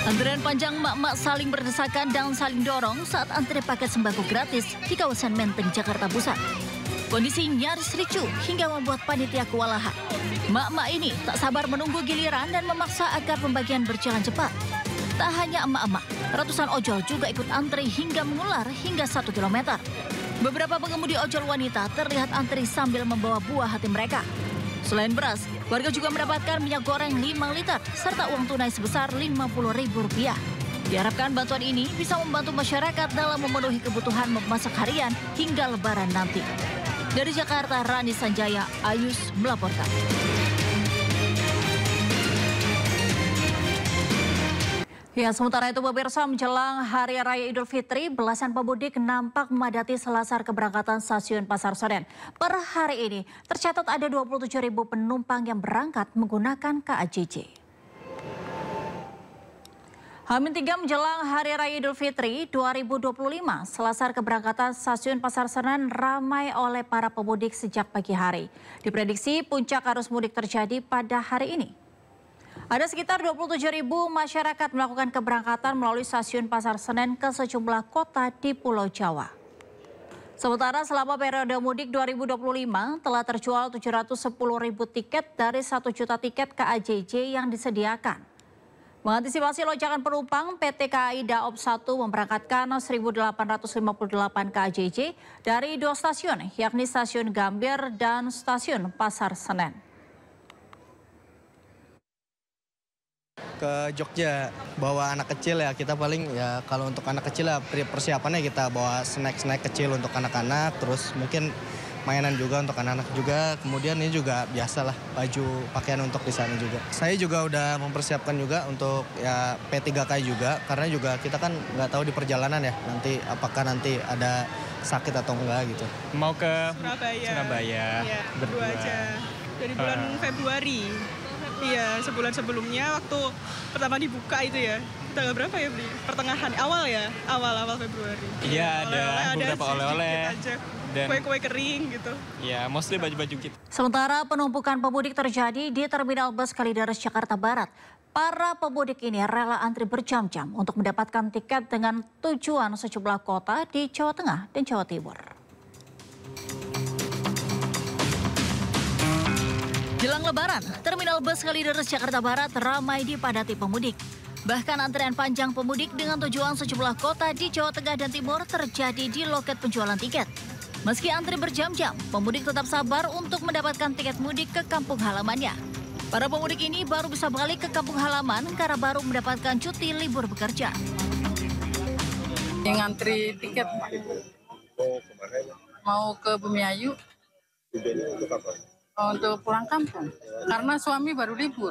Antrean panjang mak-mak saling berdesakan dan saling dorong saat antri paket sembako gratis di kawasan Menteng, Jakarta Pusat. Kondisi nyaris ricuh hingga membuat panitia kewalahan. Mak-mak ini tak sabar menunggu giliran dan memaksa agar pembagian berjalan cepat. Tak hanya emak-emak, ratusan ojol juga ikut antri hingga mengular hingga 1 km. Beberapa pengemudi ojol wanita terlihat antri sambil membawa buah hati mereka. Selain beras, warga juga mendapatkan minyak goreng 5 liter serta uang tunai sebesar Rp50.000. Diharapkan bantuan ini bisa membantu masyarakat dalam memenuhi kebutuhan memasak harian hingga Lebaran nanti. Dari Jakarta, Rani Sanjaya, Ayus melaporkan. Ya, sementara itu pemirsa, menjelang Hari Raya Idul Fitri, belasan pemudik nampak memadati selasar keberangkatan stasiun Pasar Senen. Per hari ini, tercatat ada 27.000 penumpang yang berangkat menggunakan KAJJ. H-3 menjelang Hari Raya Idul Fitri 2025, selasar keberangkatan stasiun Pasar Senen ramai oleh para pemudik sejak pagi hari. Diprediksi puncak arus mudik terjadi pada hari ini. Ada sekitar 27.000 masyarakat melakukan keberangkatan melalui stasiun Pasar Senen ke sejumlah kota di Pulau Jawa. Sementara selama periode mudik 2025 telah terjual 710.000 tiket dari 1 juta tiket KAJJ yang disediakan. Mengantisipasi lonjakan penumpang, PT KAI Daop 1 memberangkatkan 1.858 KAJJ dari 2 stasiun, yakni Stasiun Gambir dan Stasiun Pasar Senen. Ke Jogja, bawa anak kecil ya, kita paling ya kalau untuk anak kecil ya persiapannya kita bawa snack-snack kecil untuk anak-anak, terus mungkin mainan juga untuk anak-anak juga, kemudian ini juga biasalah baju pakaian untuk di sana juga. Saya juga udah mempersiapkan juga untuk ya P3K juga, karena juga kita kan nggak tahu di perjalanan ya nanti apakah nanti ada sakit atau enggak gitu. Mau ke Surabaya. Iya, berdua aja. Dari bulan Februari. Iya, sebulan sebelumnya waktu pertama dibuka itu ya. Tanggal berapa ya beli? Pertengahan, awal Februari. Iya, ada beberapa oleh-oleh. Dan kue-kue kering gitu. Ya, mostly baju-baju gitu. Sementara penumpukan pemudik terjadi di Terminal Bus Kalideres, Jakarta Barat. Para pemudik ini rela antri berjam-jam untuk mendapatkan tiket dengan tujuan sejumlah kota di Jawa Tengah dan Jawa Timur. Jelang Lebaran, Terminal Bus Kalideres, Jakarta Barat ramai dipadati pemudik. Bahkan antrean panjang pemudik dengan tujuan sejumlah kota di Jawa Tengah dan Timur terjadi di loket penjualan tiket. Meski antri berjam-jam, pemudik tetap sabar untuk mendapatkan tiket mudik ke kampung halamannya. Para pemudik ini baru bisa balik ke kampung halaman karena baru mendapatkan cuti libur bekerja. Yang antri tiket mau ke Bumiayu. Untuk apa? Untuk pulang kampung, karena suami baru libur.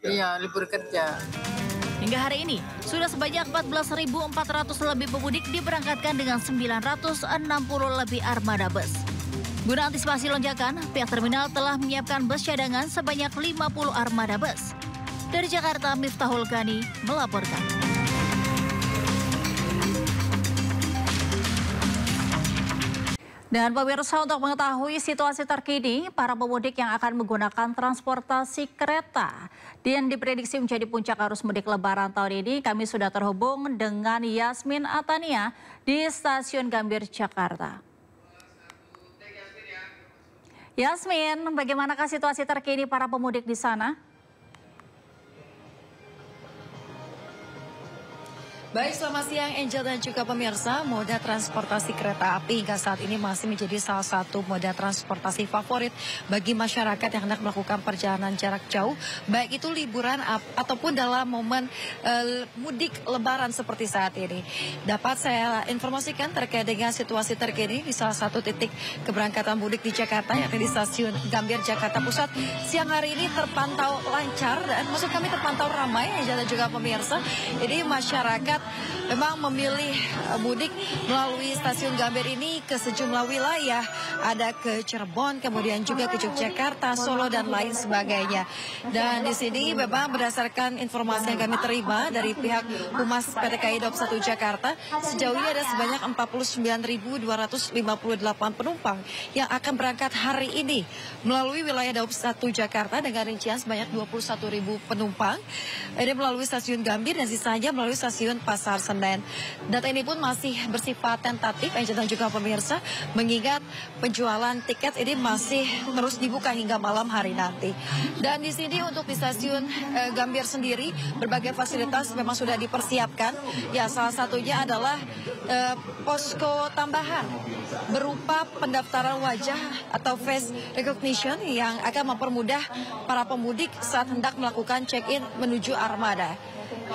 Iya, libur kerja. Hingga hari ini, sudah sebanyak 14.400 lebih pemudik diberangkatkan dengan 960 lebih armada bus. Guna antisipasi lonjakan, pihak terminal telah menyiapkan bus cadangan sebanyak 50 armada bus. Dari Jakarta, Miftahul Ghani melaporkan. Dan pemirsa, untuk mengetahui situasi terkini para pemudik yang akan menggunakan transportasi kereta yang diprediksi menjadi puncak arus mudik Lebaran tahun ini, kami sudah terhubung dengan Yasmin Atania di Stasiun Gambir, Jakarta. Yasmin, bagaimanakah situasi terkini para pemudik di sana? Baik, selamat siang Angel dan juga pemirsa. Moda transportasi kereta api hingga saat ini masih menjadi salah satu moda transportasi favorit bagi masyarakat yang hendak melakukan perjalanan jarak jauh, baik itu liburan ataupun dalam momen mudik Lebaran seperti saat ini. Dapat saya informasikan terkait dengan situasi terkini di salah satu titik keberangkatan mudik di Jakarta, yakni di Stasiun Gambir, Jakarta Pusat. Siang hari ini terpantau lancar dan maksud kami terpantau ramai, Angel dan juga pemirsa. Jadi masyarakat memang memilih mudik melalui stasiun Gambir ini ke sejumlah wilayah. Ada ke Cirebon, kemudian juga ke Yogyakarta, Solo, dan lain sebagainya. Dan di sini memang berdasarkan informasi yang kami terima dari pihak Humas PT KAI Daup 1 Jakarta, sejauh ini ada sebanyak 49.258 penumpang yang akan berangkat hari ini melalui wilayah Daup 1 Jakarta dengan rincian sebanyak 21.000 penumpang. Ini melalui stasiun Gambir dan sisanya melalui stasiun Pasar Senen. Data ini pun masih bersifat tentatif, Angel dan juga pemirsa, mengingat penjualan tiket ini masih terus dibuka hingga malam hari nanti. Dan di sini untuk di stasiun Gambir sendiri, berbagai fasilitas memang sudah dipersiapkan. Ya, salah satunya adalah posko tambahan berupa pendaftaran wajah atau face recognition yang akan mempermudah para pemudik saat hendak melakukan check-in menuju armada.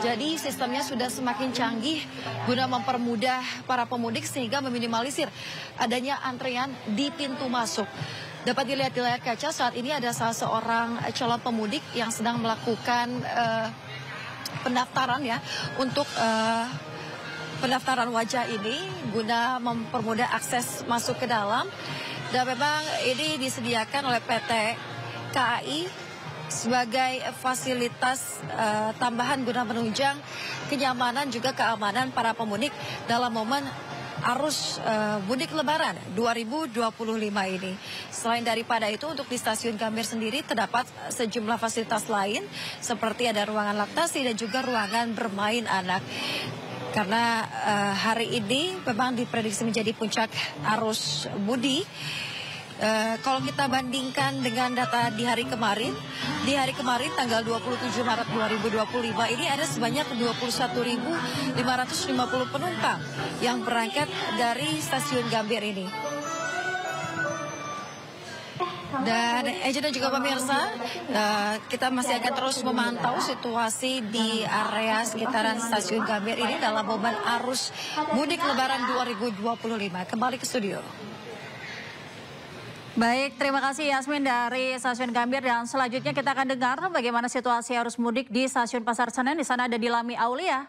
Jadi sistemnya sudah semakin canggih guna mempermudah para pemudik sehingga meminimalisir adanya antrean di pintu masuk. Dapat dilihat di layar kaca saat ini ada salah seorang calon pemudik yang sedang melakukan pendaftaran ya untuk pendaftaran wajah ini guna mempermudah akses masuk ke dalam. Dan memang ini disediakan oleh PT KAI sebagai fasilitas tambahan guna menunjang kenyamanan juga keamanan para pemudik dalam momen arus mudik Lebaran 2025 ini. Selain daripada itu, untuk di stasiun Gambir sendiri terdapat sejumlah fasilitas lain seperti ada ruangan laktasi dan juga ruangan bermain anak. Karena hari ini memang diprediksi menjadi puncak arus mudik. Kalau kita bandingkan dengan data di hari kemarin tanggal 27 Maret 2025 ini ada sebanyak 21.550 penumpang yang berangkat dari stasiun Gambir ini. Dan Angel dan juga pemirsa, kita masih akan terus memantau situasi di area sekitaran stasiun Gambir ini dalam momen arus mudik Lebaran 2025. Kembali ke studio. Baik, terima kasih Yasmin dari Stasiun Gambir, dan selanjutnya kita akan dengar bagaimana situasi arus mudik di Stasiun Pasar Senen. Di sana ada Dilami Aulia.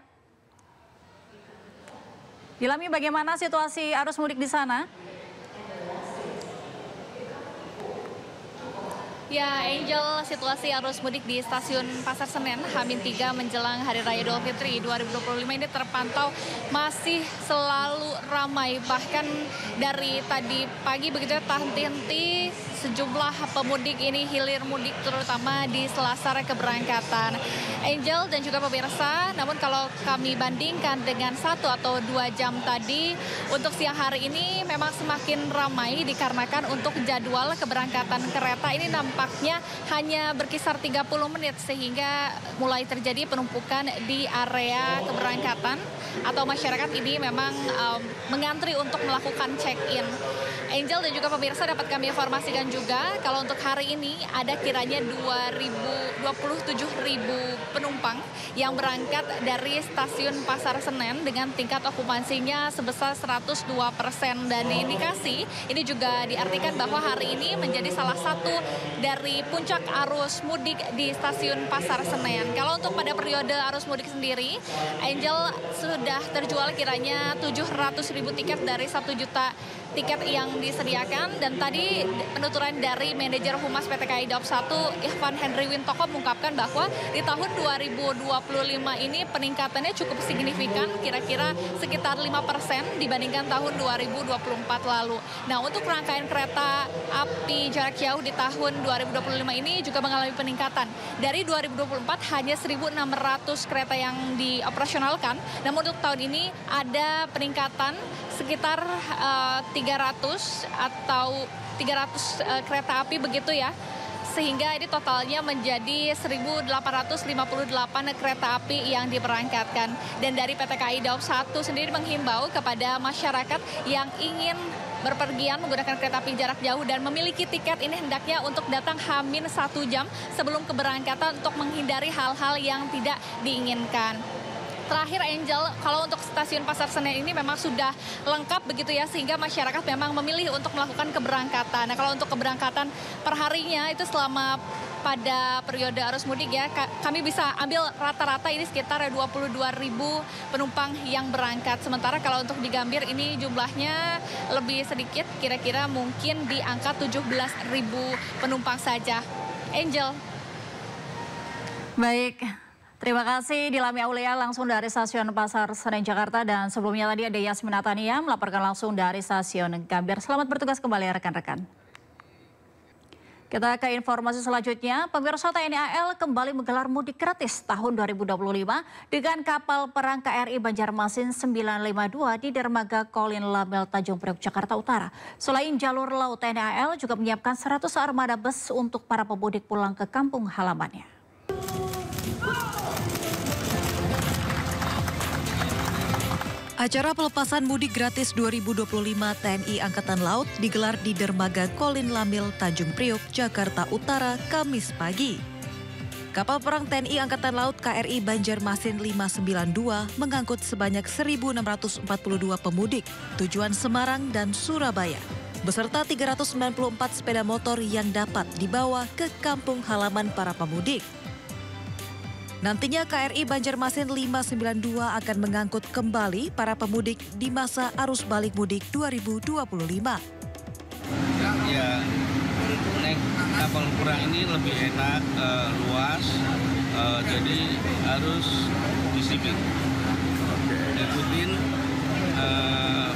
Dilami, bagaimana situasi arus mudik di sana? Ya, Angel, situasi arus mudik di Stasiun Pasar Senen H-3 menjelang Hari Raya Idul Fitri 2025 ini terpantau masih selalu ramai. Bahkan dari tadi pagi begitu ya, tak henti-henti sejumlah pemudik ini hilir mudik terutama di selasar keberangkatan. Angel dan juga pemirsa, namun kalau kami bandingkan dengan 1 atau 2 jam tadi, untuk siang hari ini memang semakin ramai dikarenakan untuk jadwal keberangkatan kereta ini nampaknya hanya berkisar 30 menit sehingga mulai terjadi penumpukan di area keberangkatan atau masyarakat ini memang mengantri untuk melakukan check-in. Angel dan juga pemirsa, dapat kami informasikan juga kalau untuk hari ini ada kiranya 27.000 penumpang yang berangkat dari Stasiun Pasar Senen dengan tingkat okupansinya sebesar 102%. Dan diindikasi ini juga diartikan bahwa hari ini menjadi salah satu dari puncak arus mudik di Stasiun Pasar Senen. Kalau untuk pada periode arus mudik sendiri, Angel sudah terjual kiranya 700.000 tiket dari 1 juta tiket yang disediakan. Dan tadi penuturan dari manajer Humas PT KAI Daup 1 Ikhwan Henry Wintoko mengungkapkan bahwa di tahun 2025 ini peningkatannya cukup signifikan, kira-kira sekitar 5% dibandingkan tahun 2024 lalu. Nah, untuk rangkaian kereta api jarak jauh di tahun 2025 ini juga mengalami peningkatan. Dari 2024 hanya 1.600 kereta yang dioperasionalkan, namun untuk tahun ini ada peningkatan sekitar 300 atau 300 kereta api begitu ya. Sehingga ini totalnya menjadi 1.858 kereta api yang diberangkatkan. Dan dari PT KAI Daup 1 sendiri menghimbau kepada masyarakat yang ingin berpergian menggunakan kereta api jarak jauh dan memiliki tiket ini hendaknya untuk datang H-1 jam sebelum keberangkatan untuk menghindari hal-hal yang tidak diinginkan. Terakhir Angel, kalau untuk Stasiun Pasar Senen ini memang sudah lengkap begitu ya, sehingga masyarakat memang memilih untuk melakukan keberangkatan. Nah, kalau untuk keberangkatan perharinya itu selama pada periode arus mudik ya. Kami bisa ambil rata-rata ini sekitar 22.000 penumpang yang berangkat. Sementara kalau untuk di Gambir ini jumlahnya lebih sedikit, kira-kira mungkin di angka 17.000 penumpang saja. Angel. Baik. Terima kasih Dilami Aulia langsung dari Stasiun Pasar Senen Jakarta, dan sebelumnya tadi ada Yasmin Natania melaporkan langsung dari Stasiun Gambir. Selamat bertugas kembali rekan-rekan. Kita ke informasi selanjutnya. Pemirsa, TNI AL kembali menggelar mudik gratis tahun 2025 dengan kapal perang KRI Banjarmasin 952 di dermaga Kolin Lamel Tanjung Priok Jakarta Utara. Selain jalur laut, TNI AL juga menyiapkan 100 armada bus untuk para pemudik pulang ke kampung halamannya. Acara pelepasan mudik gratis 2025 TNI Angkatan Laut digelar di dermaga Kolin Lamil Tanjung Priok, Jakarta Utara, Kamis pagi. Kapal perang TNI Angkatan Laut KRI Banjarmasin 592 mengangkut sebanyak 1.642 pemudik tujuan Semarang dan Surabaya, beserta 394 sepeda motor yang dapat dibawa ke kampung halaman para pemudik. Nantinya KRI Banjarmasin 592 akan mengangkut kembali para pemudik di masa arus balik mudik 2025. Ya, naik kapal perang ini lebih enak, luas, jadi harus disiplin. Ikutin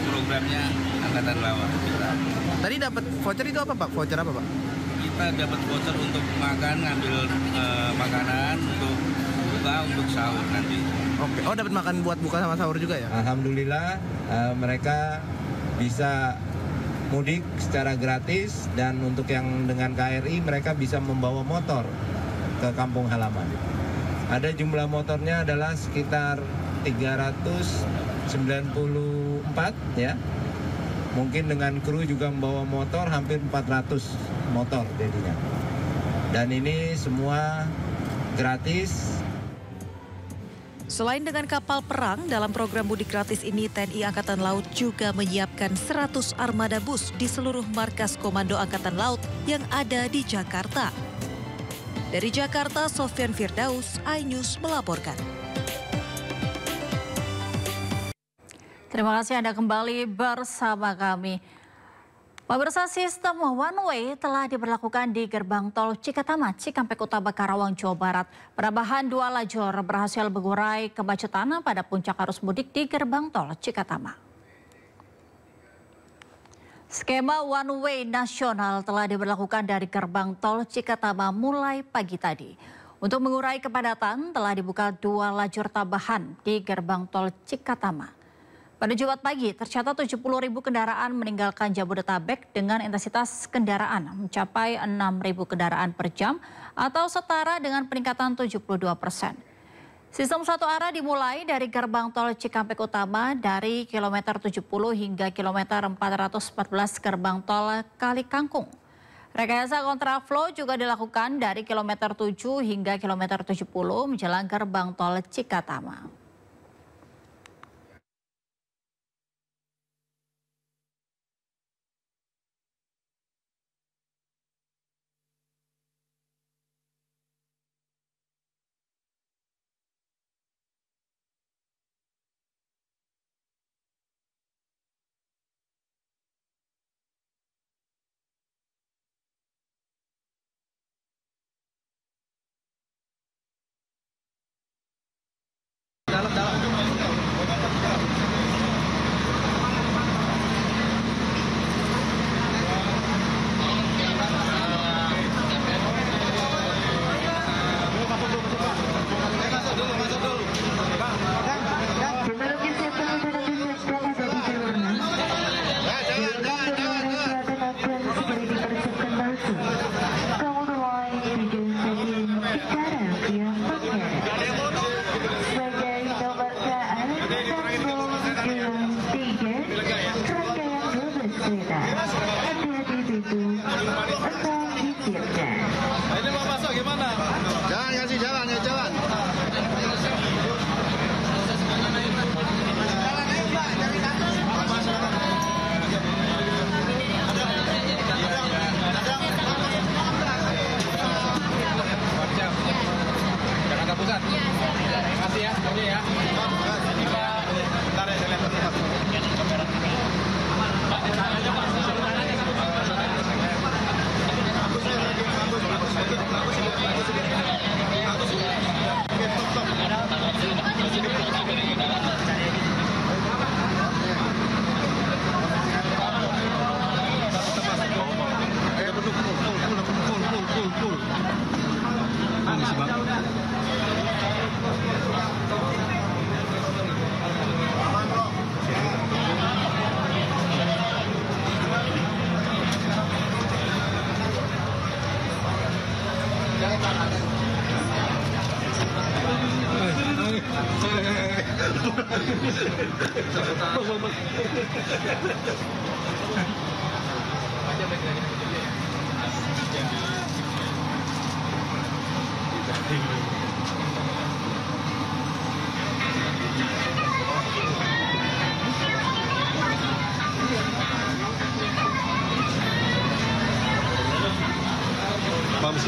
programnya Angkatan Laut kita. Tadi dapat voucher itu apa Pak? Voucher apa Pak? Kita dapat voucher untuk makan, ngambil makanan untuk untuk sahur nanti. Oke. Oh, dapat makan buat buka sama sahur juga ya? Alhamdulillah mereka bisa mudik secara gratis, dan untuk yang dengan KRI mereka bisa membawa motor ke kampung halaman. Ada jumlah motornya adalah sekitar 394 ya. Mungkin dengan kru juga membawa motor hampir 400 motor jadinya. Dan ini semua gratis. Selain dengan kapal perang, dalam program mudik gratis ini TNI Angkatan Laut juga menyiapkan 100 armada bus di seluruh markas Komando Angkatan Laut yang ada di Jakarta. Dari Jakarta, Sofyan Firdaus, iNews melaporkan. Terima kasih Anda kembali bersama kami. Pemirsa, sistem one way telah diberlakukan di gerbang tol Cikatama, Cikampek Utama, Karawang, Jawa Barat. Penambahan 2 lajur berhasil mengurai kemacetan pada puncak arus mudik di gerbang tol Cikatama. Skema one way nasional telah diberlakukan dari gerbang tol Cikatama mulai pagi tadi. Untuk mengurai kepadatan telah dibuka 2 lajur tambahan di gerbang tol Cikatama. Pada Jumat pagi, tercatat 70.000 kendaraan meninggalkan Jabodetabek dengan intensitas kendaraan mencapai 6.000 kendaraan per jam atau setara dengan peningkatan 72%. Sistem satu arah dimulai dari gerbang tol Cikampek Utama dari kilometer 70 hingga kilometer 414 gerbang tol Kali Kangkung. Rekayasa kontraflow juga dilakukan dari kilometer 7 hingga kilometer 70 menjelang gerbang tol Cikatama.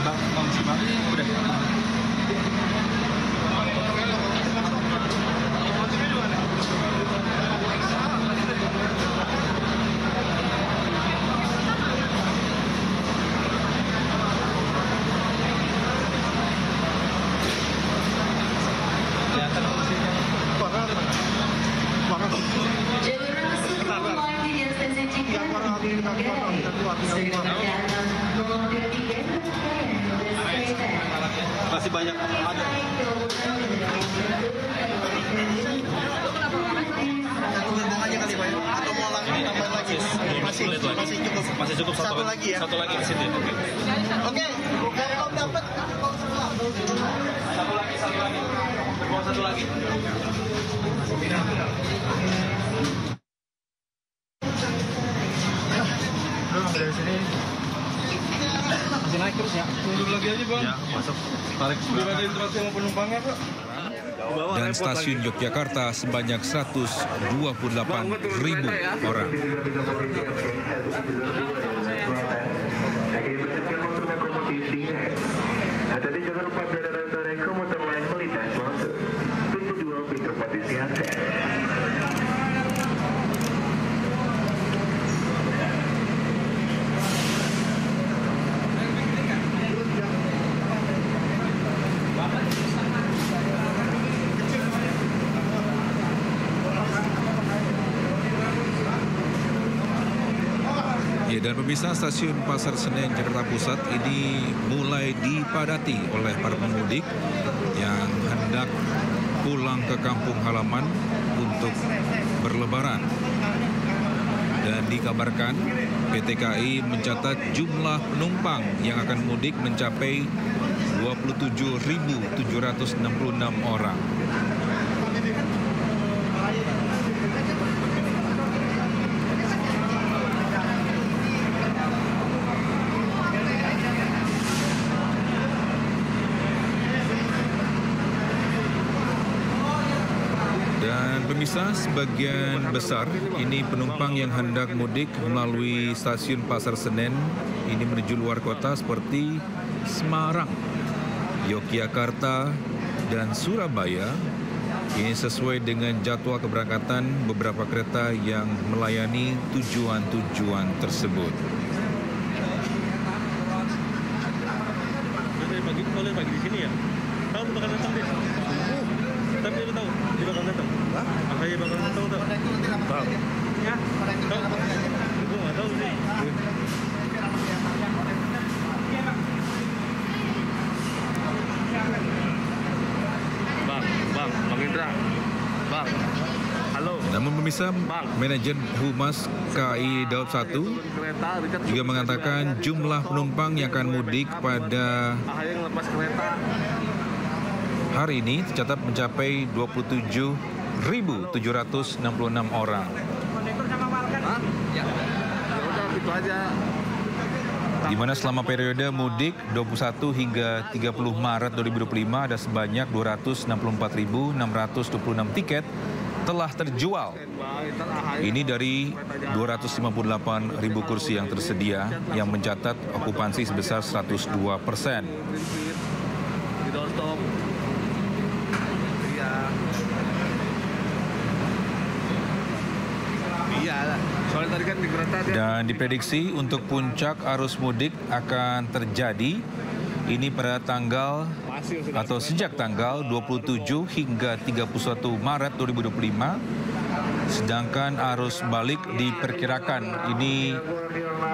Bang. Udah. Masih banyak ada. Gerbong aja kali Pak, atau mau langsung tambahin lagi? Masih cukup satu lagi ya. Satu lagi di sini. Oke. Kalau dapat satu lagi. Gerbong satu lagi. Dari sini masih naik terus ya? Mundur lagi aja Bang. Ya, masuk. Tarik. Sudah ada interaksi sama penumpangnya Pak. Dan stasiun Yogyakarta sebanyak 128.000 orang. Tadi jangan lupa saudara-saudara komuter lain melintas masuk. Pintu 2 pintu posisi akses. Ya, dan pemirsa, stasiun Pasar Senen Jakarta Pusat ini mulai dipadati oleh para pemudik yang hendak pulang ke kampung halaman untuk berlebaran. Dan dikabarkan PT KAI mencatat jumlah penumpang yang akan mudik mencapai 27.766 orang. Pemirsa, sebagian besar ini penumpang yang hendak mudik melalui stasiun Pasar Senen ini menuju luar kota seperti Semarang, Yogyakarta, dan Surabaya. Ini sesuai dengan jadwal keberangkatan beberapa kereta yang melayani tujuan-tujuan tersebut. Boleh pagi di sini ya? Kamu bakal datang deh. Tapi lu tahu dia bakal datang. Apa dia bakal datang tahu? Tahu. Ya. Tahu. Gua nggak tahu sih. Bang Indra. Bang. Halo. Namun pemirsa, manajer Humas KAI Daob 1 juga mengatakan jumlah penumpang yang akan mudik pada hari ini tercatat mencapai 27.766 orang. Di mana selama periode mudik 21 hingga 30 Maret 2025 ada sebanyak 264.626 tiket telah terjual. Ini dari 258.000 kursi yang tersedia yang mencatat okupansi sebesar 102%. Dan diprediksi untuk puncak arus mudik akan terjadi ini pada tanggal atau sejak tanggal 27 hingga 31 Maret 2025. Sedangkan arus balik diperkirakan ini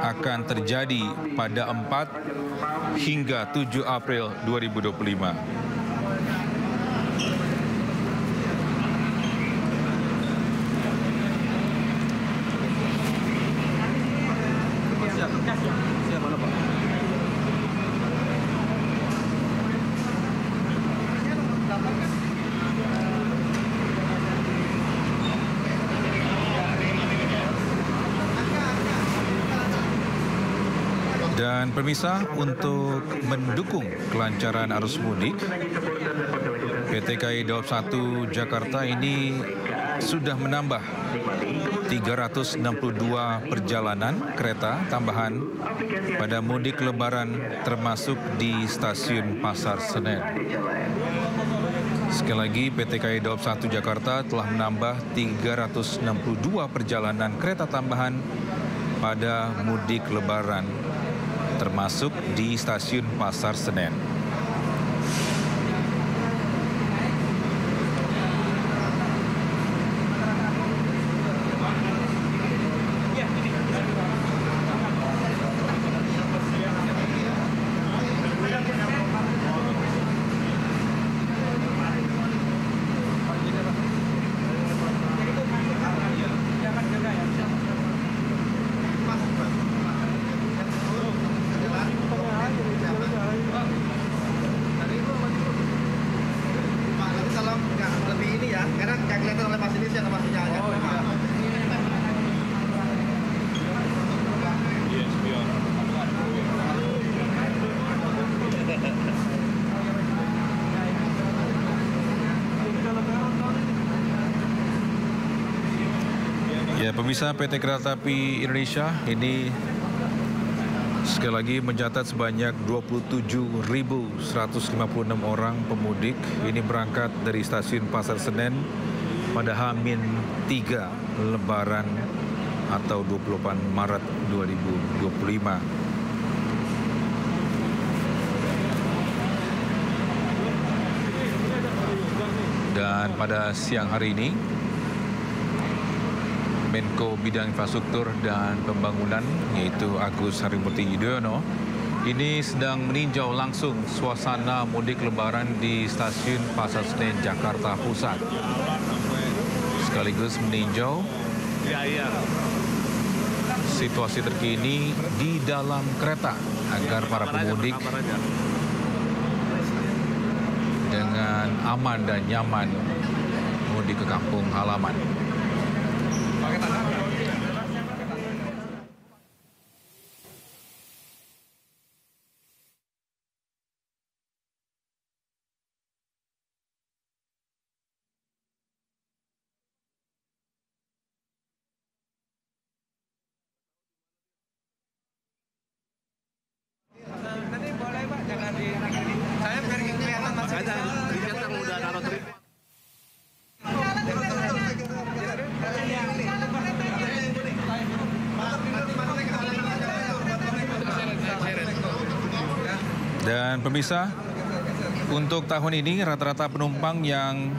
akan terjadi pada 4 hingga 7 April 2025. Dan pemirsa, untuk mendukung kelancaran arus mudik, PT KAI Daob 1 Jakarta ini sudah menambah 362 perjalanan kereta tambahan pada mudik Lebaran termasuk di stasiun Pasar Senen. Sekali lagi, PT KAI Daob 1 Jakarta telah menambah 362 perjalanan kereta tambahan pada mudik Lebaran termasuk di stasiun Pasar Senen. Ya, pemirsa, PT Kereta Api Indonesia ini sekali lagi mencatat sebanyak 27.156 orang pemudik ini berangkat dari stasiun Pasar Senen pada H-3 Lebaran atau 28 Maret 2025. Dan pada siang hari ini, Menko Bidang Infrastruktur dan Pembangunan, yaitu Agus Harimurti Yudhoyono, ini sedang meninjau langsung suasana mudik Lebaran di stasiun Pasar Senen, Jakarta Pusat. Sekaligus meninjau situasi terkini di dalam kereta agar para pemudik dengan aman dan nyaman mudik ke kampung halaman. Nanti boleh Pak, jangan di saya biar kelihatan Mas. Ada yang udah taruh trip. Dan pemirsa, untuk tahun ini rata-rata penumpang yang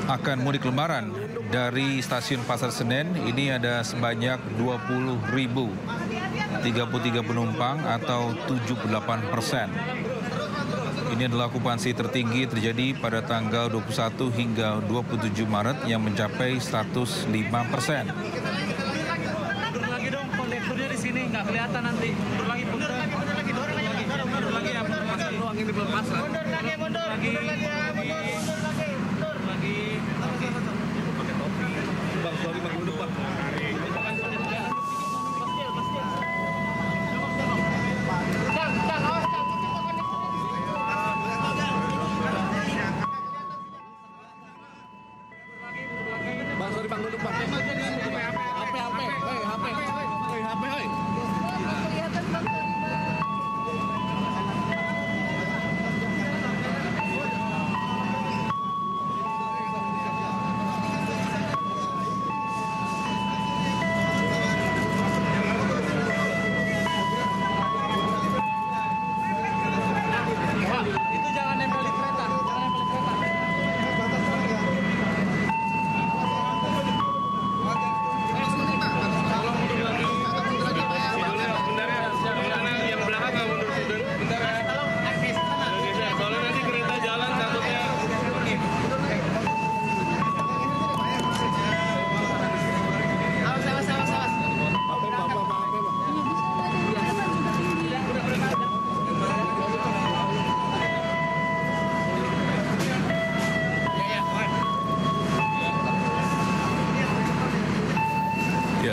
akan mudik Lebaran dari stasiun Pasar Senen ini ada sebanyak 20.033 penumpang atau 78%. Ini adalah okupansi tertinggi terjadi pada tanggal 21 hingga 27 Maret yang mencapai 105%. Mundur lagi dong, kondekturnya di sini nggak kelihatan nanti. Mundur lagi ya, masih ruang ini belum pasang. Mundur lagi. Bang, sorry Bang, mundur Bang.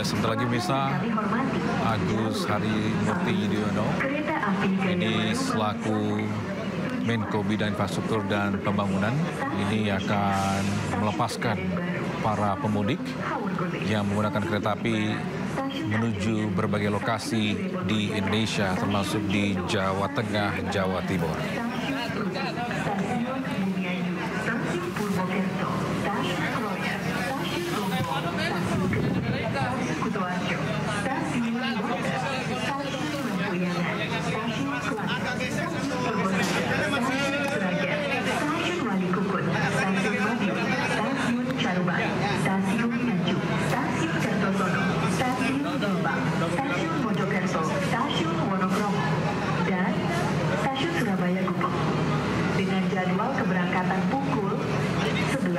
sebentar lagi pemirsa, Agus Harimurti Yudhoyono ini selaku Menko Bidang Infrastruktur dan Pembangunan ini akan melepaskan para pemudik yang menggunakan kereta api menuju berbagai lokasi di Indonesia termasuk di Jawa Tengah, Jawa Timur. Jadwal keberangkatan pukul 11.10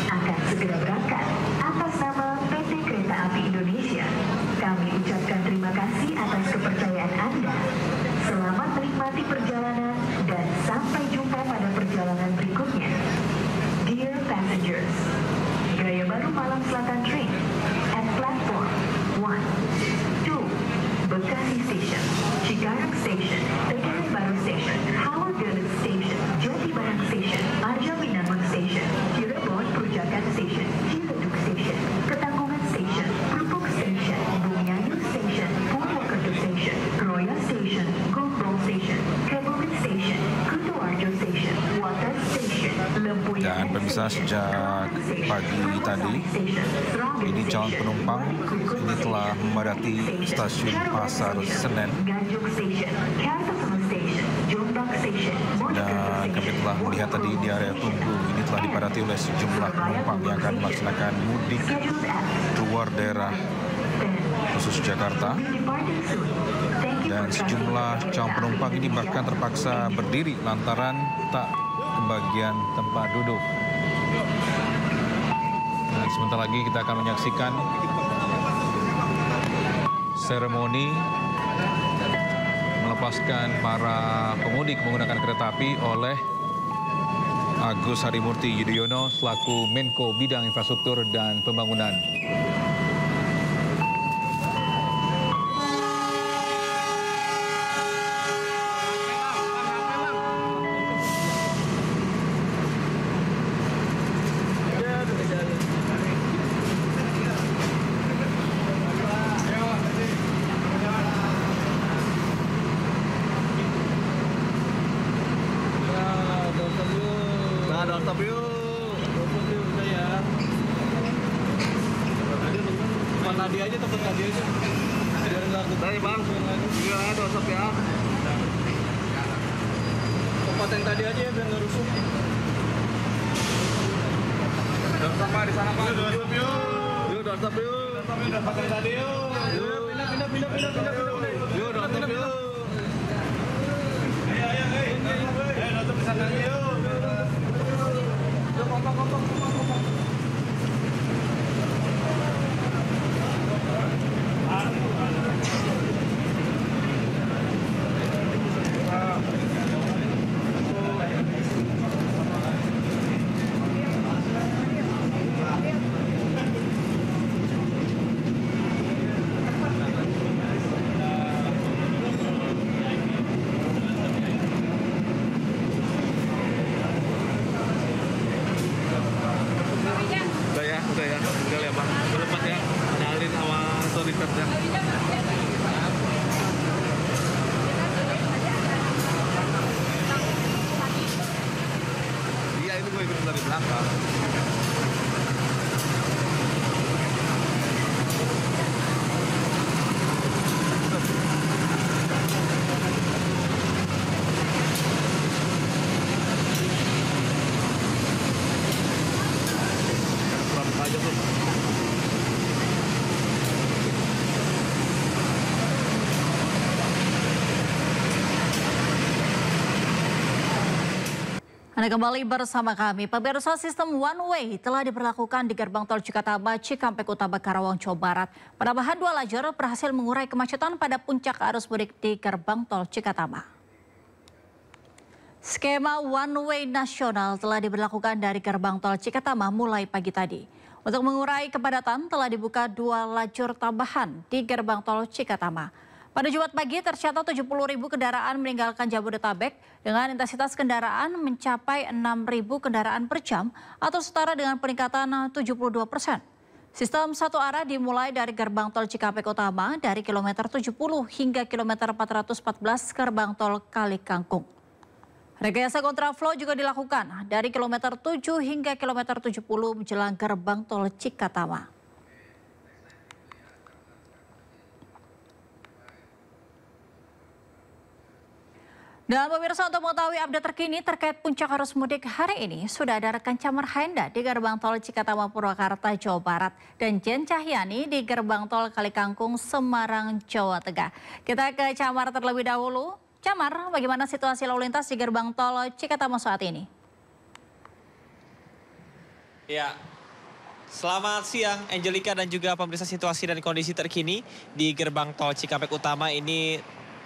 akan segera berangkat. Atas nama PT Kereta Api Indonesia, kami ucapkan terima kasih atas kepercayaan Anda. Selamat menikmati perjalanan dan sampai jumpa pada perjalanan berikutnya. Dear passengers, Gaya Baru Malang Selatan Train at platform 1, 2, Bekasi Station, Cikarang Station, Tegalan Baru Station, Hawagadut Station, Jati Barang Station, Arja Winangun Station, Cirebon Perujakan Station, Ciledug Station, Ketanggungan Station, Purpuk Station, Bumiayu Station, Purwokerto Station, Roya Station, Gombong Station, Kebumen Station, Kutoarjo Station, Water Station, Lempuyangan. Dan pemirsa, sejak pagi tadi ini calon penumpang ini telah memadati stasiun Pasar Senen. Dan kami telah melihat tadi di area tunggu ini telah dipadati oleh sejumlah penumpang yang akan melaksanakan mudik keluar daerah khusus Jakarta. Dan sejumlah calon penumpang ini bahkan terpaksa berdiri lantaran tak kebagian tempat duduk. Dan sebentar lagi kita akan menyaksikan seremoni melepaskan para pemudik menggunakan kereta api oleh Agus Harimurti Yudhoyono selaku Menko Bidang Infrastruktur dan Pembangunan. Tadi aja tempat tadi aja. Biar enggak kebalik, Bang. Iya, ada WhatsApp ya. Tempat yang tadi aja ya biar enggak rusuh. Sama di sana, Pak. Yuk, WhatsApp yuk. Yuk, WhatsApp yuk. Tempat yang tadi yuk. Yuk, pindah. Yuk, WhatsApp yuk. Ayo. WhatsApp di sana yuk. Yuk, kompok. Udah ya, tinggal ya Bang. Lepas ya, kenalin sama otoritasnya. Iya, ini gue ikut dari belakang. Anda kembali bersama kami. Pemirsa, sistem one way telah diberlakukan di gerbang tol Cikatama, Cikampek Utama, Karawang, Jawa Barat. Penambahan 2 lajur berhasil mengurai kemacetan pada puncak arus mudik di gerbang tol Cikatama. Skema one way nasional telah diberlakukan dari gerbang tol Cikatama mulai pagi tadi. Untuk mengurai kepadatan telah dibuka 2 lajur tambahan di gerbang tol Cikatama. Pada Jumat pagi tercatat 70.000 kendaraan meninggalkan Jabodetabek dengan intensitas kendaraan mencapai 6.000 kendaraan per jam atau setara dengan peningkatan 72%. Sistem satu arah dimulai dari gerbang tol Cikampek Utama dari kilometer 70 hingga kilometer 414 gerbang tol Kalikangkung. Rekayasa kontraflow juga dilakukan dari kilometer 7 hingga kilometer 70 menjelang gerbang tol Cikatama. Dan pemirsa, untuk mengetahui update terkini terkait puncak arus mudik hari ini, sudah ada rekan Camar Haenda di gerbang tol Cikatama Purwakarta, Jawa Barat, dan Jen Cahyani di gerbang tol Kalikangkung, Semarang, Jawa Tengah. Kita ke Camar terlebih dahulu. Camar, bagaimana situasi lalu lintas di gerbang tol Cikatama saat ini? Ya, selamat siang Angelika dan juga pemirsa. Situasi dan kondisi terkini di gerbang tol Cikampek Utama ini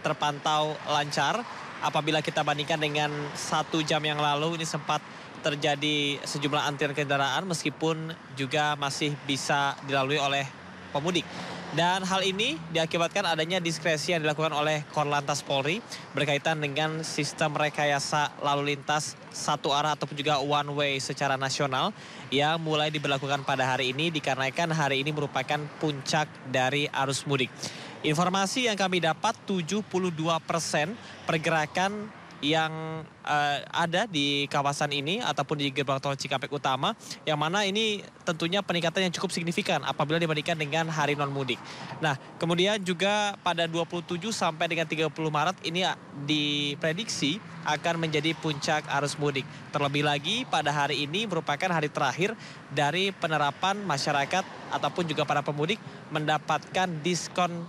terpantau lancar. Apabila kita bandingkan dengan 1 jam yang lalu, ini sempat terjadi sejumlah antrian kendaraan meskipun juga masih bisa dilalui oleh pemudik. Dan hal ini diakibatkan adanya diskresi yang dilakukan oleh Korlantas Polri berkaitan dengan sistem rekayasa lalu lintas satu arah ataupun juga one way secara nasional yang mulai diberlakukan pada hari ini dikarenakan hari ini merupakan puncak dari arus mudik. Informasi yang kami dapat 72% pergerakan yang ada di kawasan ini ataupun di gerbang tol Cikampek Utama, yang mana ini tentunya peningkatan yang cukup signifikan apabila dibandingkan dengan hari non mudik. Nah, kemudian juga pada 27 sampai dengan 30 Maret ini diprediksi akan menjadi puncak arus mudik. Terlebih lagi pada hari ini merupakan hari terakhir dari penerapan masyarakat ataupun juga para pemudik mendapatkan diskon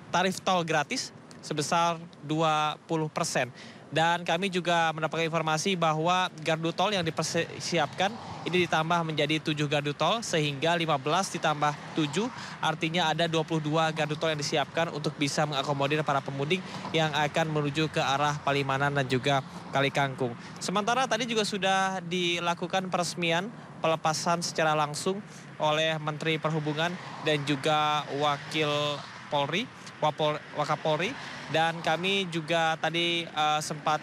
tarif tol gratis sebesar 20%. Dan kami juga mendapatkan informasi bahwa gardu tol yang dipersiapkan ini ditambah menjadi 7 gardu tol sehingga 15 ditambah 7 artinya ada 22 gardu tol yang disiapkan untuk bisa mengakomodir para pemudik yang akan menuju ke arah Palimanan dan juga Kalikangkung. Sementara tadi juga sudah dilakukan peresmian pelepasan secara langsung oleh Menteri Perhubungan dan juga Wakil Polri, Wakapolri, dan kami juga tadi sempat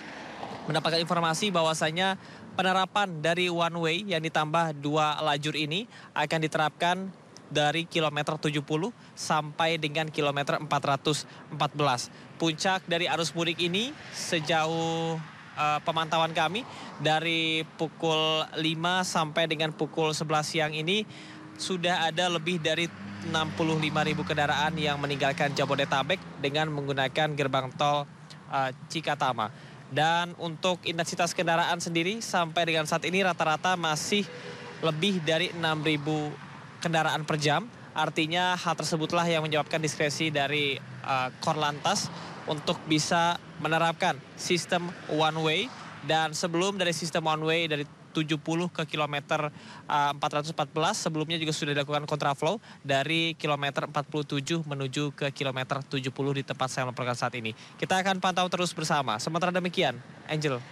mendapatkan informasi bahwasanya penerapan dari one way yang ditambah 2 lajur ini akan diterapkan dari kilometer 70 sampai dengan kilometer 414. Puncak dari arus mudik ini sejauh pemantauan kami dari pukul 5 sampai dengan pukul 11 siang ini sudah ada lebih dari 65.000 kendaraan yang meninggalkan Jabodetabek dengan menggunakan gerbang tol Cikatama. Dan untuk intensitas kendaraan sendiri sampai dengan saat ini rata-rata masih lebih dari 6.000 kendaraan per jam. Artinya hal tersebutlah yang menyebabkan diskresi dari Korlantas untuk bisa menerapkan sistem one way. Dan sebelum dari sistem one way dari 70 ke kilometer 414 sebelumnya juga sudah dilakukan kontraflow dari kilometer 47 menuju ke kilometer 70 di tempat saya melaporkan saat ini. Kita akan pantau terus bersama. Sementara demikian, Angel.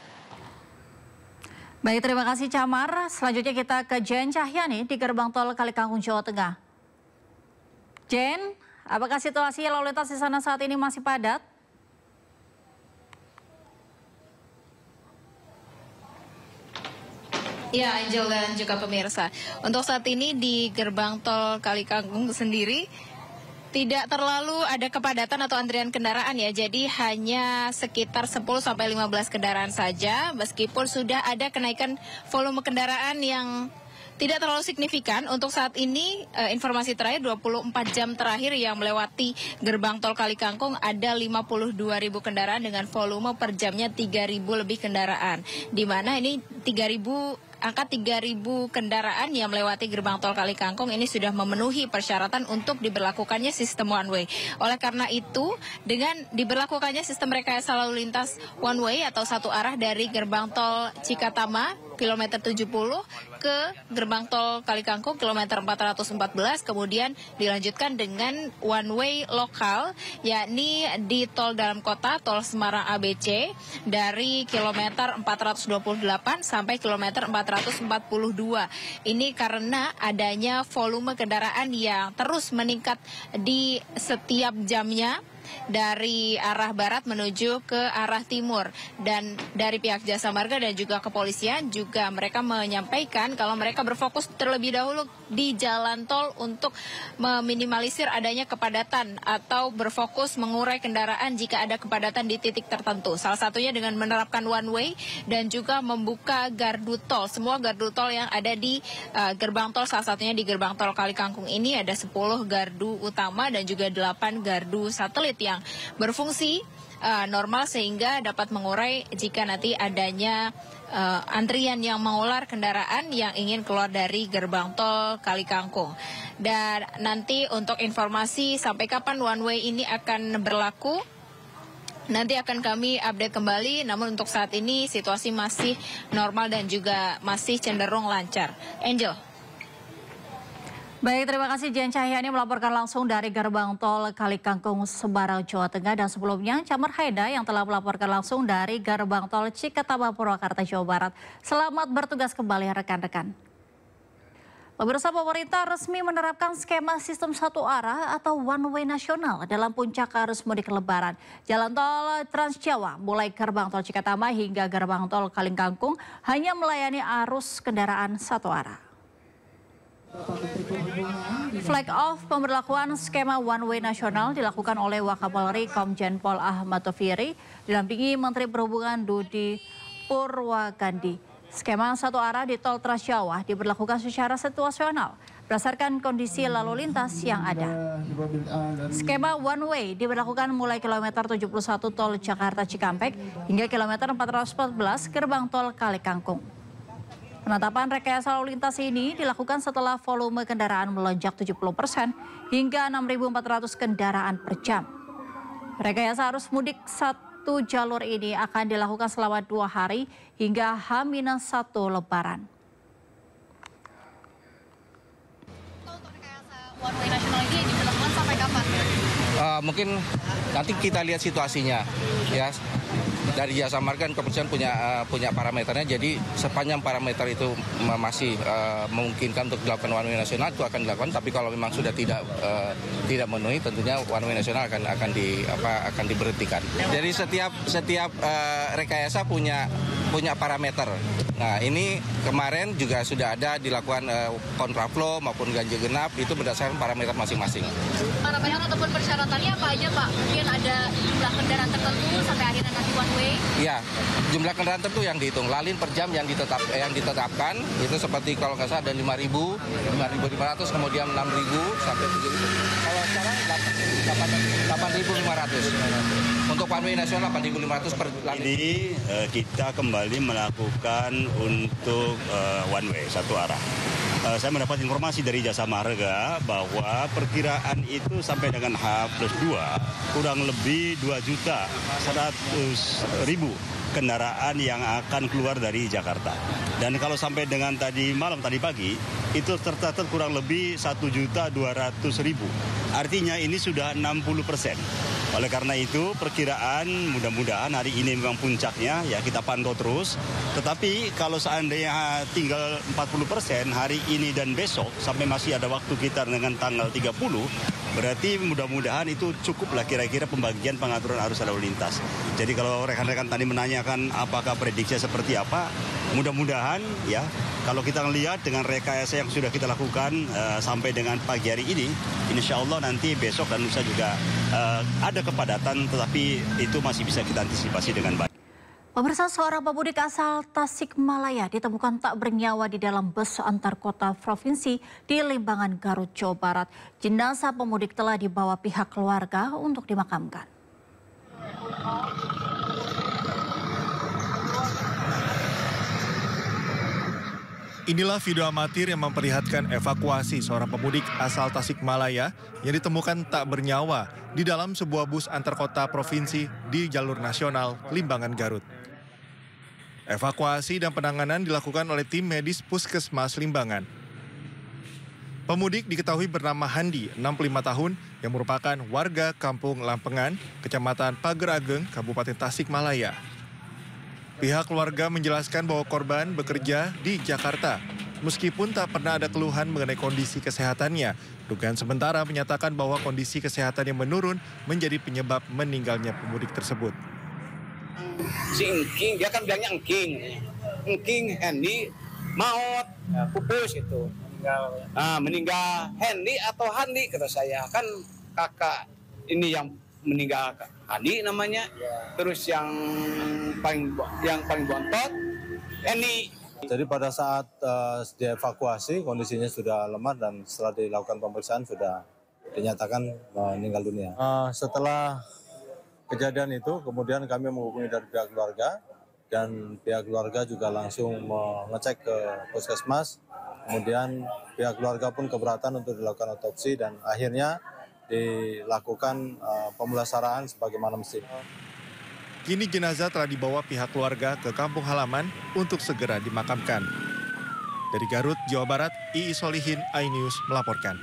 Baik, terima kasih Camar. Selanjutnya kita ke Jen Cahyani di gerbang tol Kalikangkung, Jawa Tengah. Jen, apakah situasi lalu lintas di sana saat ini masih padat? Ya, Angel dan juga pemirsa. Untuk saat ini di gerbang tol Kalikangkung sendiri tidak terlalu ada kepadatan atau antrian kendaraan ya. Jadi hanya sekitar 10 sampai 15 kendaraan saja meskipun sudah ada kenaikan volume kendaraan yang tidak terlalu signifikan. Untuk saat ini informasi terakhir 24 jam terakhir yang melewati gerbang tol Kalikangkung ada 52.000 kendaraan dengan volume per jamnya 3.000 lebih kendaraan. Di mana ini 3.000 kendaraan yang melewati gerbang tol Kalikangkung ini sudah memenuhi persyaratan untuk diberlakukannya sistem one way. Oleh karena itu, dengan diberlakukannya sistem rekayasa lalu lintas one way atau satu arah dari gerbang tol Cikatama kilometer 70 ke gerbang tol Kalikangkung kilometer 414, kemudian dilanjutkan dengan one way lokal yakni di tol dalam kota, tol Semarang ABC dari kilometer 428 sampai kilometer 442. Ini karena adanya volume kendaraan yang terus meningkat di setiap jamnya dari arah barat menuju ke arah timur. Dan dari pihak Jasa Marga dan juga kepolisian juga mereka menyampaikan kalau mereka berfokus terlebih dahulu di jalan tol untuk meminimalisir adanya kepadatan atau berfokus mengurai kendaraan jika ada kepadatan di titik tertentu. Salah satunya dengan menerapkan one way dan juga membuka gardu tol. Semua gardu tol yang ada di gerbang tol, salah satunya di gerbang tol Kalikangkung ini ada 10 gardu utama dan juga 8 gardu satelit yang berfungsi normal sehingga dapat mengurai jika nanti adanya antrian yang mengular kendaraan yang ingin keluar dari gerbang tol Kalikangkung. Dan nanti untuk informasi sampai kapan one way ini akan berlaku, nanti akan kami update kembali, namun untuk saat ini situasi masih normal dan juga masih cenderung lancar. Angel. Baik, terima kasih Jen Cahyani melaporkan langsung dari gerbang tol Kalikangkung, Semarang, Jawa Tengah. Dan sebelumnya Camar Haida yang telah melaporkan langsung dari gerbang tol Cikatama, Purwakarta, Jawa Barat. Selamat bertugas kembali rekan-rekan. Pemirsa, pemerintah resmi menerapkan skema sistem satu arah atau one way nasional dalam puncak arus mudik Lebaran. Jalan tol Trans Jawa mulai gerbang tol Cikatama hingga gerbang tol Kalikangkung hanya melayani arus kendaraan satu arah. Flag off pemberlakuan skema one way nasional dilakukan oleh Wakapolri Komjen Pol Ahmad Taufiri didampingi Menteri Perhubungan Budi Purwakandi. Skema satu arah di tol Trans Jawa diberlakukan secara situasional berdasarkan kondisi lalu lintas yang ada. Skema one way diberlakukan mulai kilometer 71 tol Jakarta Cikampek hingga kilometer 414 gerbang tol Kalikangkung. Penetapan rekayasa lalu lintas ini dilakukan setelah volume kendaraan melonjak 70% hingga 6.400 kendaraan per jam. Rekayasa arus mudik satu jalur ini akan dilakukan selama 2 hari hingga H-1 Lebaran. Untuk rekayasa one way nasional ini diberlakukan sampai kapan? Mungkin nanti kita lihat situasinya, ya. Dari Jasa Marga dan kepolisian punya parameternya, jadi sepanjang parameter itu masih memungkinkan untuk dilakukan one way nasional itu akan dilakukan. Tapi kalau memang sudah tidak memenuhi, tentunya one way nasional akan diberhentikan. Jadi setiap rekayasa punya parameter. Nah, ini kemarin juga sudah ada dilakukan kontraflow maupun ganjil genap, itu berdasarkan parameter masing-masing. Parameter ataupun persyaratannya apa aja, Pak? Mungkin ada jumlah kendaraan tertentu sampai akhirnya nanti one way? Iya, jumlah kendaraan tertentu yang dihitung. Lalin per jam yang ditetapkan itu seperti kalau nggak salah ada 5.000, 5.500, kemudian 6.000 sampai 7.000. Kalau sekarang 8.500. Untuk one way nasional 8.500 per lalin. Ini kita kembali melakukan untuk one way satu arah. Saya mendapat informasi dari Jasa Marga bahwa perkiraan itu sampai dengan H+2 kurang lebih 2.100.000 kendaraan yang akan keluar dari Jakarta. Dan kalau sampai dengan tadi pagi itu tercatat kurang lebih 1.200.000. Artinya ini sudah 60%. Oleh karena itu perkiraan mudah-mudahan hari ini memang puncaknya, ya kita pantau terus. Tetapi kalau seandainya tinggal 40% hari ini dan besok sampai masih ada waktu kita dengan tanggal 30, berarti mudah-mudahan itu cukuplah kira-kira pembagian pengaturan arus lalu lintas. Jadi kalau rekan-rekan tadi menanyakan apakah prediksinya seperti apa, mudah-mudahan ya kalau kita lihat dengan rekayasa yang sudah kita lakukan sampai dengan pagi hari ini, insya Allah nanti besok dan lusa juga ada kepadatan, tetapi itu masih bisa kita antisipasi dengan baik. Pemirsa, seorang pemudik asal Tasikmalaya ditemukan tak bernyawa di dalam bus antar kota provinsi di Limbangan, Garut, Jawa Barat. Jenazah pemudik telah dibawa pihak keluarga untuk dimakamkan. Inilah video amatir yang memperlihatkan evakuasi seorang pemudik asal Tasikmalaya yang ditemukan tak bernyawa di dalam sebuah bus antar kota provinsi di jalur nasional Limbangan, Garut. Evakuasi dan penanganan dilakukan oleh tim medis Puskesmas Limbangan. Pemudik diketahui bernama Handi, 65 tahun, yang merupakan warga Kampung Lampengan, Kecamatan Pager Ageng, Kabupaten Tasikmalaya. Pihak keluarga menjelaskan bahwa korban bekerja di Jakarta. Meskipun tak pernah ada keluhan mengenai kondisi kesehatannya, dugaan sementara menyatakan bahwa kondisi kesehatan yang menurun menjadi penyebab meninggalnya pemudik tersebut. Si Engking, dia kan bilangnya Engking Hendy maut, pupus itu. Meninggal Hendy atau Handi kata saya, kan kakak ini yang meninggal Handi namanya, terus yang paling bontot Hendy. Jadi pada saat dievakuasi kondisinya sudah lemah dan setelah dilakukan pemeriksaan sudah dinyatakan meninggal dunia. Setelah kejadian itu kemudian kami menghubungi dari pihak keluarga dan pihak keluarga juga langsung mengecek ke puskesmas. Kemudian pihak keluarga pun keberatan untuk dilakukan otopsi dan akhirnya dilakukan pemulasaraan sebagaimana mestinya. Kini jenazah telah dibawa pihak keluarga ke kampung halaman untuk segera dimakamkan. Dari Garut, Jawa Barat, Iis Solihin, iNews melaporkan.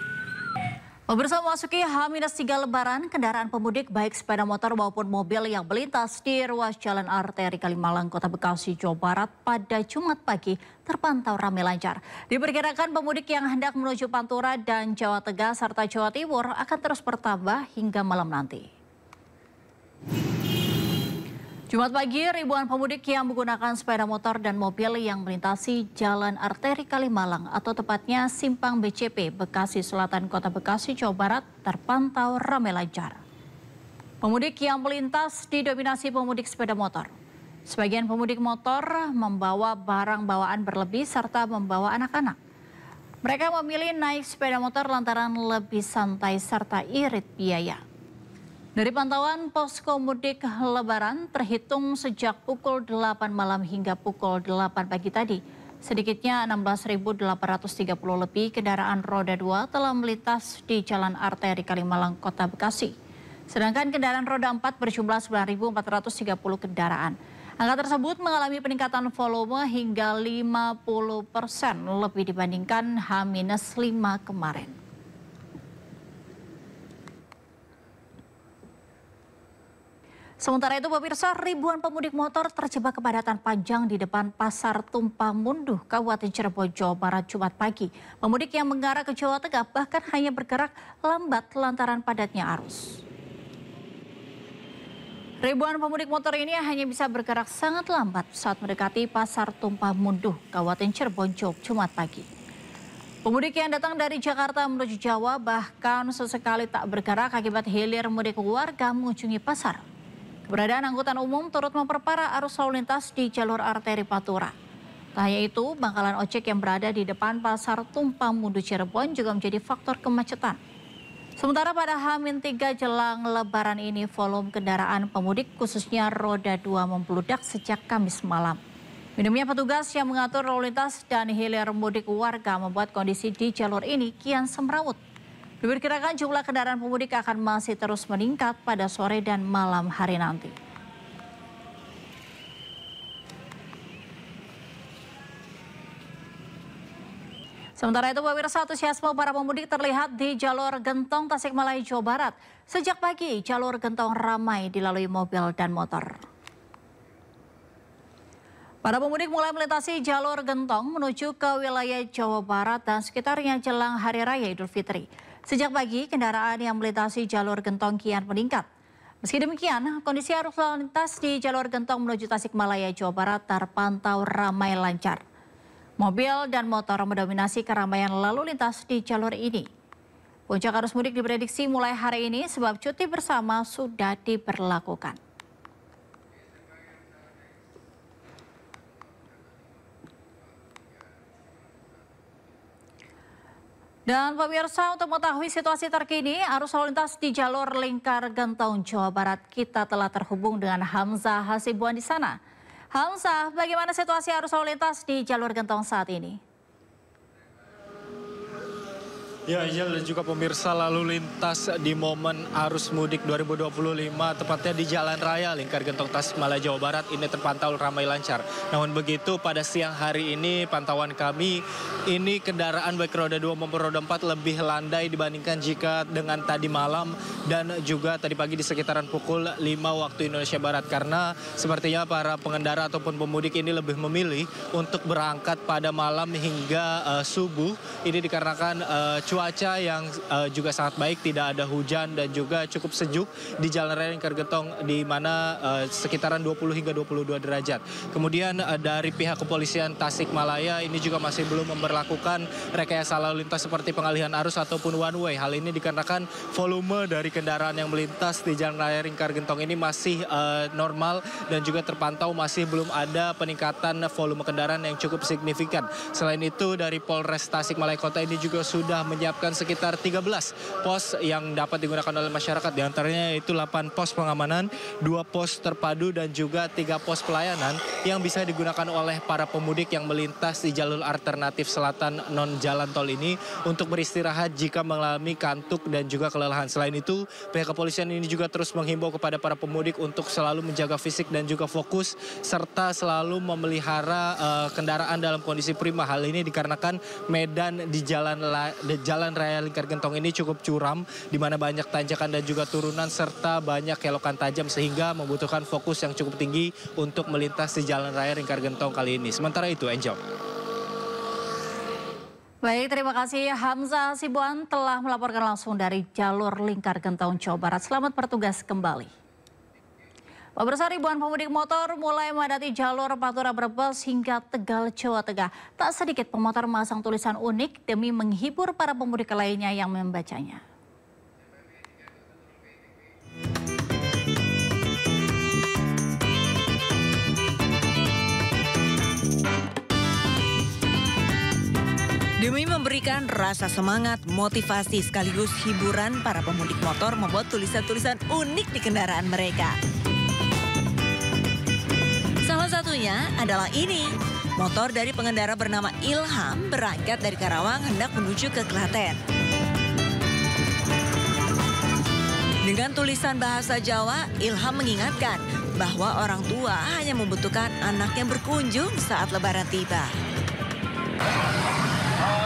Pemirsa, memasuki H-3 Lebaran, kendaraan pemudik baik sepeda motor maupun mobil yang melintas di ruas Jalan Arteri Kalimalang, Kota Bekasi, Jawa Barat pada Jumat pagi terpantau ramai lancar. Diperkirakan pemudik yang hendak menuju Pantura dan Jawa Tengah serta Jawa Timur akan terus bertambah hingga malam nanti. Jumat pagi, ribuan pemudik yang menggunakan sepeda motor dan mobil yang melintasi Jalan Arteri Kalimalang atau tepatnya Simpang BCP, Bekasi Selatan, Kota Bekasi, Jawa Barat terpantau ramai lancar. Pemudik yang melintas didominasi pemudik sepeda motor. Sebagian pemudik motor membawa barang bawaan berlebih serta membawa anak-anak. Mereka memilih naik sepeda motor lantaran lebih santai serta irit biaya. Dari pantauan posko mudik Lebaran terhitung sejak pukul 8 malam hingga pukul 8 pagi tadi, sedikitnya 16.830 lebih kendaraan roda 2 telah melintas di Jalan Arteri Kalimalang, Kota Bekasi. Sedangkan kendaraan roda 4 berjumlah 9.430 kendaraan. Angka tersebut mengalami peningkatan volume hingga 50% lebih dibandingkan H-5 kemarin. Sementara itu, pemirsa, ribuan pemudik motor terjebak kepadatan panjang di depan Pasar Tumpah Munduh, Kabupaten Cirebon, Jawa Barat, Jumat pagi. Pemudik yang mengarah ke Jawa Tengah bahkan hanya bergerak lambat lantaran padatnya arus. Ribuan pemudik motor ini hanya bisa bergerak sangat lambat saat mendekati Pasar Tumpah Munduh, Kabupaten Cirebon, Jumat pagi. Pemudik yang datang dari Jakarta menuju Jawa bahkan sesekali tak bergerak akibat hilir mudik warga mengunjungi pasar. Keberadaan angkutan umum turut memperparah arus lalu lintas di jalur arteri Pantura. Tak hanya itu, bangkalan ojek yang berada di depan Pasar Tumpah Munduh Cirebon juga menjadi faktor kemacetan. Sementara pada H-3 jelang Lebaran ini, volume kendaraan pemudik khususnya roda 2 membludak sejak Kamis malam. Minimnya petugas yang mengatur lalu lintas dan hilir mudik warga membuat kondisi di jalur ini kian semrawut. Diperkirakan jumlah kendaraan pemudik akan masih terus meningkat pada sore dan malam hari nanti. Sementara itu, pemirsa, antusiasme para pemudik terlihat di jalur Gentong Tasikmalaya, Jawa Barat. Sejak pagi, jalur Gentong ramai dilalui mobil dan motor. Para pemudik mulai melintasi jalur Gentong menuju ke wilayah Jawa Barat dan sekitarnya jelang Hari Raya Idul Fitri. Sejak pagi, kendaraan yang melintasi jalur Gentong kian meningkat. Meski demikian, kondisi arus lalu lintas di jalur Gentong menuju Tasikmalaya, Jawa Barat terpantau ramai lancar. Mobil dan motor mendominasi keramaian lalu lintas di jalur ini. Puncak arus mudik diprediksi mulai hari ini sebab cuti bersama sudah diberlakukan. Dan pemirsa, untuk mengetahui situasi terkini arus lalu lintas di jalur Lingkar Gentong, Jawa Barat, kita telah terhubung dengan Hamzah Hasibuan di sana. Hamzah, bagaimana situasi arus lalu lintas di jalur Gentong saat ini? Ya, Angel dan juga pemirsa, lalu lintas di momen arus mudik 2025 tepatnya di Jalan Raya Lingkar Gentong Tasikmalaya Jawa Barat ini terpantau ramai lancar. Namun begitu pada siang hari ini pantauan kami ini kendaraan baik roda 2 maupun roda 4 lebih landai dibandingkan jika dengan tadi malam dan juga tadi pagi di sekitaran pukul 5 waktu Indonesia Barat, karena sepertinya para pengendara ataupun pemudik ini lebih memilih untuk berangkat pada malam hingga subuh. Ini dikarenakan cuaca yang juga sangat baik, tidak ada hujan dan juga cukup sejuk di Jalan Raya Lingkar Gentong di mana sekitaran 20 hingga 22 derajat. Kemudian dari pihak kepolisian Tasikmalaya ini juga masih belum memberlakukan rekayasa lalu lintas seperti pengalihan arus ataupun one way. Hal ini dikarenakan volume dari kendaraan yang melintas di Jalan Raya Lingkar Gentong ini masih normal dan juga terpantau masih belum ada peningkatan volume kendaraan yang cukup signifikan. Selain itu dari Polres Tasikmalaya Kota ini juga sudah menyiapkan sekitar 13 pos yang dapat digunakan oleh masyarakat. Di antaranya itu 8 pos pengamanan, 2 pos terpadu dan juga 3 pos pelayanan yang bisa digunakan oleh para pemudik yang melintas di jalur alternatif selatan non jalan tol ini untuk beristirahat jika mengalami kantuk dan juga kelelahan. Selain itu, pihak kepolisian ini juga terus menghimbau kepada para pemudik untuk selalu menjaga fisik dan juga fokus serta selalu memelihara kendaraan dalam kondisi prima. Hal ini dikarenakan medan di Jalan Raya Lingkar Gentong ini cukup curam, di mana banyak tanjakan dan juga turunan serta banyak kelokan tajam sehingga membutuhkan fokus yang cukup tinggi untuk melintas di Jalan Raya Lingkar Gentong kali ini. Sementara itu, Angel. Baik, terima kasih Hamzah Sibuan telah melaporkan langsung dari jalur Lingkar Gentong Jawa Barat. Selamat bertugas kembali. Pemirsa, ribuan pemudik motor mulai memadati jalur Pantura Brebes hingga Tegal, Jawa Tengah. Tak sedikit pemotor memasang tulisan unik demi menghibur para pemudik lainnya yang membacanya. Demi memberikan rasa semangat, motivasi sekaligus hiburan, para pemudik motor membuat tulisan-tulisan unik di kendaraan mereka. Salah satunya adalah ini. Motor dari pengendara bernama Ilham berangkat dari Karawang hendak menuju ke Klaten. Dengan tulisan bahasa Jawa, Ilham mengingatkan bahwa orang tua hanya membutuhkan anaknya berkunjung saat Lebaran tiba.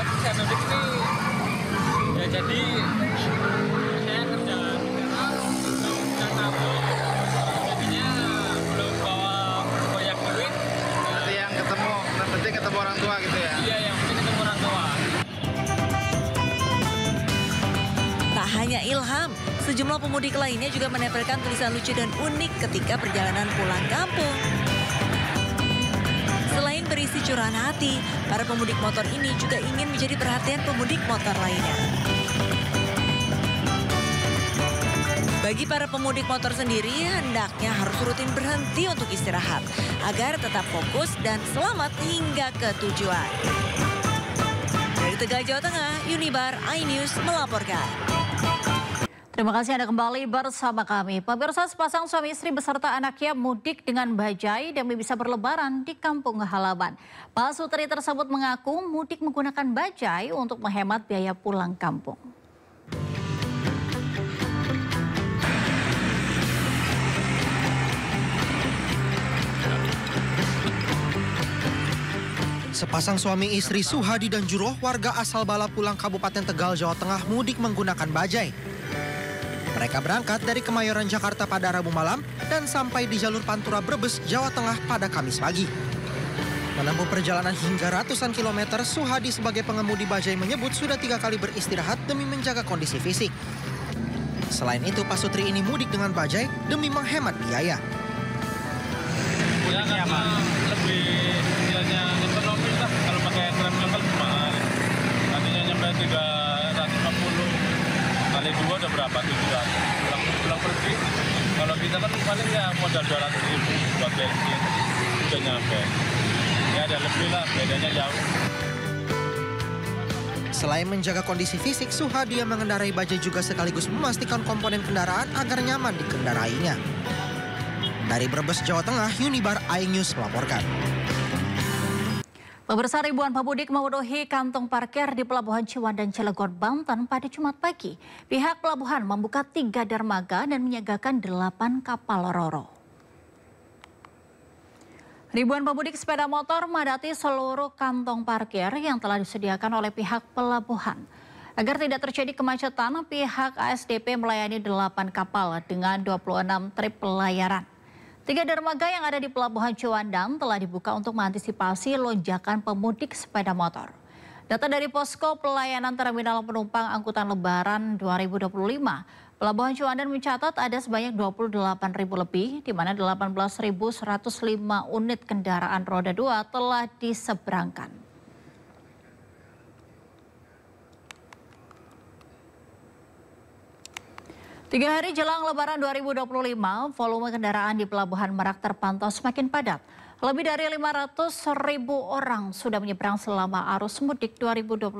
Tulisan unik ini ya, jadi saya kerja ketemu orang tua gitu ya? Iya, yang penting ketemu orang tua. Tak hanya Ilham, sejumlah pemudik lainnya juga menempelkan tulisan lucu dan unik ketika perjalanan pulang kampung. Selain berisi curahan hati, para pemudik motor ini juga ingin menjadi perhatian pemudik motor lainnya. Bagi para pemudik motor sendiri, hendaknya harus rutin berhenti untuk istirahat agar tetap fokus dan selamat hingga ke tujuan. Dari Tegal, Jawa Tengah, Unibar iNews melaporkan. Terima kasih Anda kembali bersama kami. Pemirsa, sepasang suami istri beserta anaknya mudik dengan bajai demi bisa berlebaran di kampung halaman. Pak Sutri tersebut mengaku mudik menggunakan bajai untuk menghemat biaya pulang kampung. Sepasang suami istri Suhadi dan Juroh, warga asal Balapulang, Kabupaten Tegal, Jawa Tengah, mudik menggunakan bajai. Mereka berangkat dari Kemayoran, Jakarta pada Rabu malam dan sampai di jalur Pantura Brebes, Jawa Tengah pada Kamis pagi. Menempuh perjalanan hingga ratusan kilometer, Suhadi sebagai pengemudi bajai menyebut sudah 3 kali beristirahat demi menjaga kondisi fisik. Selain itu, Pak Sutri ini mudik dengan bajai demi menghemat biaya. Ya, karena lebih biayanya ekonomis lah, kalau pakai tram lokal mahal. Tadinya nyampe 350 kali 2 udah berapa? 700 pulang pergi. Kalau kita kan paling ya modal 200.000 buat bensin udah nyampe. Ya ada lebih lah, bedanya jauh. Selain menjaga kondisi fisik, Suhadi yang mengendarai bajai juga sekaligus memastikan komponen kendaraan agar nyaman dikendarainya. Dari Brebes, Jawa Tengah, Unibar iNews melaporkan. Pemirsa, ribuan pemudik memenuhi kantong parkir di Pelabuhan Ciwandan, Cilegon, Banten pada Jumat pagi. Pihak pelabuhan membuka 3 dermaga dan menyiagakan 8 kapal ro-ro. Ribuan pemudik sepeda motor memadati seluruh kantong parkir yang telah disediakan oleh pihak pelabuhan. Agar tidak terjadi kemacetan, pihak ASDP melayani 8 kapal dengan 26 trip pelayaran. 3 dermaga yang ada di Pelabuhan Ciwandan telah dibuka untuk mengantisipasi lonjakan pemudik sepeda motor. Data dari Posko Pelayanan Terminal Penumpang Angkutan Lebaran 2025, Pelabuhan Ciwandan mencatat ada sebanyak 28.000 lebih, di mana 18.105 unit kendaraan roda 2 telah diseberangkan. 3 hari jelang Lebaran 2025, volume kendaraan di Pelabuhan Merak terpantau semakin padat. Lebih dari 500.000 orang sudah menyeberang selama arus mudik 2025.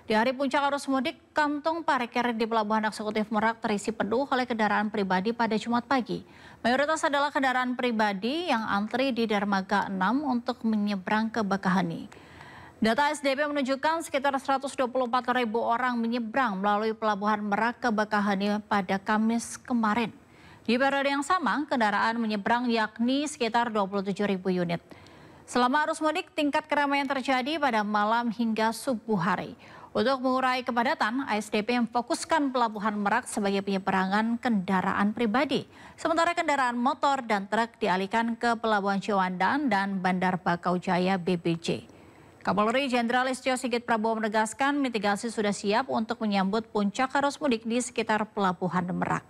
Di hari puncak arus mudik, kantong parkir di Pelabuhan Eksekutif Merak terisi penuh oleh kendaraan pribadi pada Jumat pagi. Mayoritas adalah kendaraan pribadi yang antri di dermaga 6 untuk menyeberang ke Bakaheni. Data SDP menunjukkan sekitar 124.000 orang menyeberang melalui Pelabuhan Merak ke Bakaheni pada Kamis kemarin. Di periode yang sama, kendaraan menyeberang yakni sekitar 27.000 unit. Selama arus mudik, tingkat keramaian terjadi pada malam hingga subuh hari. Untuk mengurai kepadatan, ASDP memfokuskan Pelabuhan Merak sebagai penyeberangan kendaraan pribadi. Sementara kendaraan motor dan truk dialihkan ke Pelabuhan Ciwandan dan Bandar Bakau Jaya BBJ. Kapolri Jenderal Listio Sigit Prabowo menegaskan mitigasi sudah siap untuk menyambut puncak arus mudik di sekitar Pelabuhan Merak.